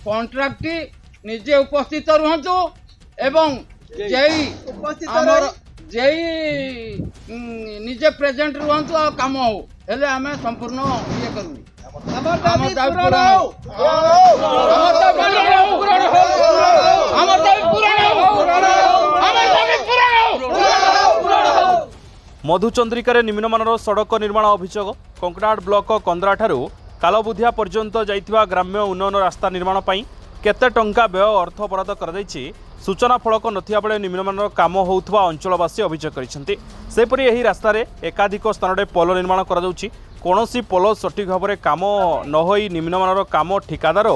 Contract निजे उपस्थित रुहतु एवं जेई आमर जेई निजे प्रेजेंट रुहतु आ काम हो हेले आमे संपूर्ण ये करू हमर दाबी पूरा हो हमर दाबी पूरा हो मधुचंद्रिकार निम्नमानर सड़क निर्माण अभियोग कंकड़ाहाट ब्लॉक कंदरा ठारू कालबुधिया पर्यंत जाइथिबा ग्राम्य उन्नयन रास्ता निर्माण पई केते टंका व्यय अर्थ बराद कराଯାଇଛି सूचना फलक नथिया बेले निम्नमानर काम होउथबा अंचलवासी अभियोग करिसेंती। सेपरि एही रास्तारे एकाधिक स्थान पोल निर्माण करा जाउछि कोनोसी पोल सठिक भाव में काम न होई निम्नमानर काम ठिकादार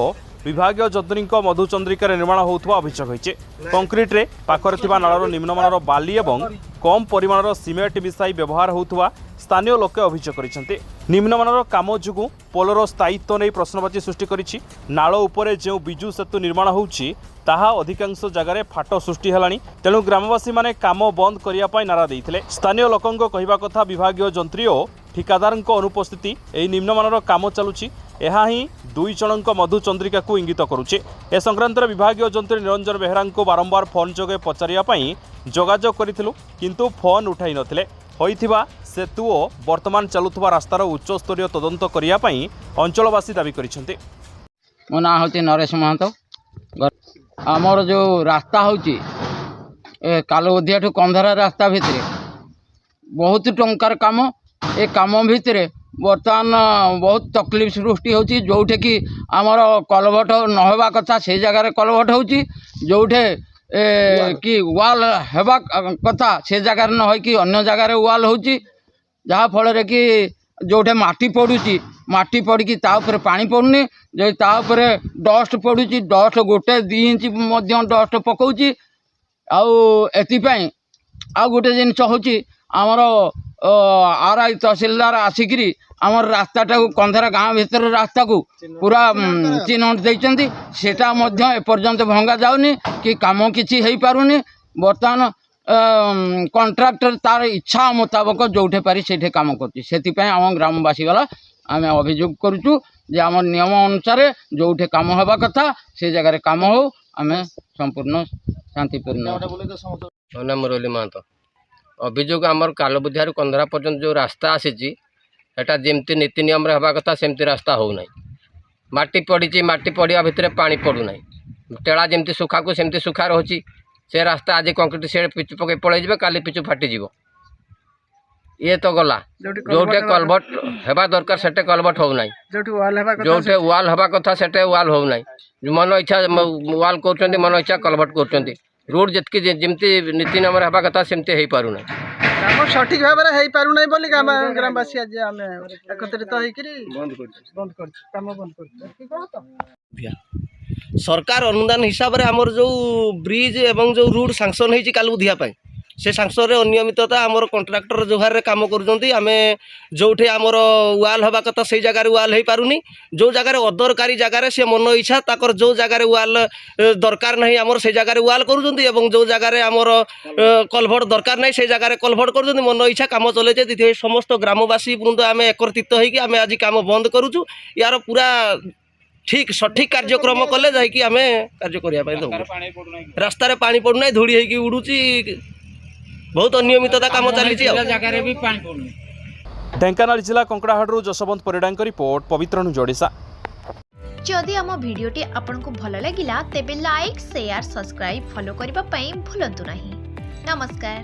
विभागीय जंत्री मधुचंद्रिकार निर्माण होउथबा अभियोग होइछे। कंक्रीट रे पाखरे थिबा नाळर निम्नमानर बाली एवं कम परिमाणर सिमेंट मिसाई व्यवहार होउथबा स्थानीय लोके अभियोग करिसेंती। निम्नमानर काम जुगु पोलर स्थायित्व नहीं प्रश्नवाची सृष्टि करिछि। नाळ उपरे जो बिजु सेतु निर्माण होउछि ताहा अधिकांश जगार फाट सृष्टि हेलानी तेणु ग्रामवासी माने काम बंद करिया पई नारा देइथिले। स्थानीय लोकंक कहिबा कथा विभागीय जंत्री ओ ठिकादारंक अनुपस्थिति एही निम्नमानर काम चलुछि एहा ही दुई जनक मधुचंद्रिका को इंगित करुचे। ए संक्रांत विभागीय जंत्री निरंजन बेहरा को बारंबार फोन जोगे पचारिया पई जोगाजोग करिथिलु किंतु फोन उठाई नथिले। होइथिबा सेतु ओ वर्तमान चलुथबा रास्तार उच्च स्तरीय तदंत करिया पई अंचलवासी दाबी करिसेंते। मो ना होती नरेश महतो आमर जो रास्ता होची कालबुधिया ठू कंधरा रास्ता भितरे बहुत टंकार काम ए काम भितरे बर्तमान बहुत तकलीफ सृष्टि होची जोठे कि आमर कलभट नहबा कथा से जगार कलभट होची जोठे कि वाल हेबा कथा से जगार न होई कि अन्य जगार वाल होची जहाँ फल कि जोठे माटी पड़ुची माटी पड़ी ता ऊपर पानी पड़ुनी जो ता ऊपर डस्ट पड़ुची डस्ट गोटे 2 इंच मध्य डस्ट पकाउची आउ एथिपाई आउ गोटे जिनिस होची आमर आरआई तहसीलदार आसिकी आमर रास्ताटा कंधरा गाँव भितर रास्ता को पूरा चिन्ह देइचंती सेटा मध्य एपर्यंत भंगा जाउनी कि काम किछि हेई पारुनी। बर्तमान कॉन्ट्रैक्टर तार इच्छा मुताबक जोठे पारी सेठे काम करछि सेतिपई आम ग्रामवासी वाला आम अभियोग करुचु जे आम नियम अनुसार जोठे काम होबा कथा से जगह काम हो आम संपूर्ण शांतिपूर्ण। नाम मुरली महतो अभियोग आमर कालबुधिया कंधरा पर्यंत जो रास्ता आसी एटा जमती नीति नियम हवा कथा सेमती रास्ता हो ना माटी पड़ी माटी पड़ा भितर पानी पड़ूना टेड़ा जमती सुखा को सेमती सुखा रही से रास्ता आज कंक्रीट से पिचु पकई पलैजे काली पिचु फाटिज ये तो गला जोटे कलभट हेबा दरकार सेटे कलभट हो ना जोटे वाल हवा कथा सेटे वाल हो ना मन इच्छा वाल कर मन इच्छा कलभट कर रोड जितकी जमती नीति नियम हवा कथा सेमती हो पारुना सठिक भाव में हो पारुना बोली ग्रामवासी आज आम एकत्रित सरकार अनुदान हिसाब से आमर जो ब्रिज एवं जो रोड सांक्शन होती कालबुधिया से सांक्शन अनियमितता आमर कंट्राक्टर जोहार काम करें जो आमर वाल हवा कथा से जगह वाल हो पारुनी जो जगह अदरकारी जगह से मन इच्छा ताकर जो जगह वाल दरकार नहीं आमर से जगह वाल करुँच जो जगह आमर कलभट दरकार नहीं से जगह कलभट कर मन इच्छा काम चले समस्त ग्रामवासी वृंद आम एकत्रित होकर आम आज काम बंद करुचु यार पूरा ठीक सठिक कार्यक्रम कले जाकि आम कार्य करने रास्तार पानी पड़ूना धूड़ी होगी उड़ूची बहुत अनियमितता काम चली। ढेंकानाल जिला कंकड़ाहाटू जशवंत परिडा रिपोर्ट पवित्रनु जोड़ीसा। जदि आम भिडियोटी आपंक भल लगिला तेबे लाइक शेयर सब्सक्राइब फॉलो करने भूलु नहीं। नमस्कार।